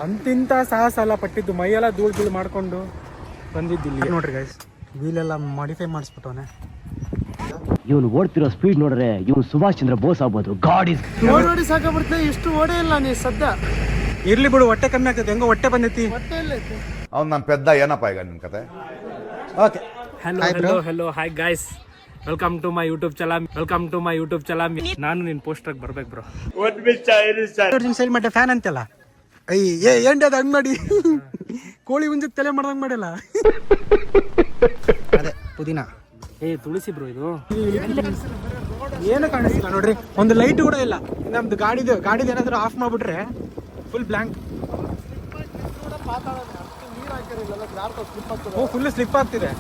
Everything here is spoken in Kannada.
ಅಂತಿಂತ ಸಾಹಸ ಎಲ್ಲ ಪಟ್ಟಿದ್ದು, ಮೈಯೆಲ್ಲ ಧೂಳು ಮಾಡ್ಕೊಂಡು ಬಂದಿದ್ದಿಲ್ಲ ನೋಡ್ರಿ ಗೈಸ್. ವೀಲೆಲ್ಲ ಮಾಡಿಫೈ ಮಾಡಿಸ್ಬಿಟ್ಟವನೆ. ಇವನು ಓಡ್ತಿರೋ ಸ್ಪೀಡ್ ನೋಡ್ರೆ ಇವನು ಸುಭಾಷ್ ಚಂದ್ರ ಬೋಸ್ ಆಗ್ಬೋದು. ಗಾಡ್ ಇಸ್ ಓಡಿ ಸಾಕಾಗ್ಬಿಡ್ತೇ, ಎಷ್ಟು ಓಡೇ ಇಲ್ಲ ನೀ ಸದ್ಯ. ಇರ್ಲಿ ಬಿಡು, ಹೊಟ್ಟೆ ಕಮ್ಮಿ ಆಗ್ತದೆ. ಹೆಂಗೋ ಹೊಟ್ಟೆ ಬಂದೈತಿ. ಅವ್ನು ನನ್ನ ಪೆದ್ದ ಏನಪ್ಪ ಈಗ ನಿನ್ ಕತೆ. Okay, hello hi guys, welcome to my YouTube channel. ನಾನು ನಿನ್ ಪೋಸ್ಟರ್ ಬರ್ಬೇಕು ಬ್ರೋ. ಸೈಡ್ ಮತ್ತೆ ಫ್ಯಾನ್ ಅಂತಲ್ಲ. ಏನ್ ಅದು ಹಂಗ್ ಮಾಡಿ ಕೋಳಿ ಹುಂಜಕ್ ತಲೆ ಮಾಡ್ದಂಗ್ ಮಾಡಿಲ್ಲ. ಅದೇ ಪುದೀನ. ತುಳಸಿ ಬ್ರೋ ಇದು. ಏನು ಕಾಣಿಸ್ತಿಲ್ಲ ನೋಡ್ರಿ, ಒಂದು ಲೈಟ್ ಕೂಡ ಇಲ್ಲ. ನಮ್ದು ಗಾಡಿದು ಏನಾದ್ರು ಆಫ್ ಮಾಡ್ಬಿಟ್ರೆ ಫುಲ್ ಬ್ಲಾಂಕ್. ಫುಲ್ ಸ್ಲಿಪ್ ಆಗ್ತಿದೆ.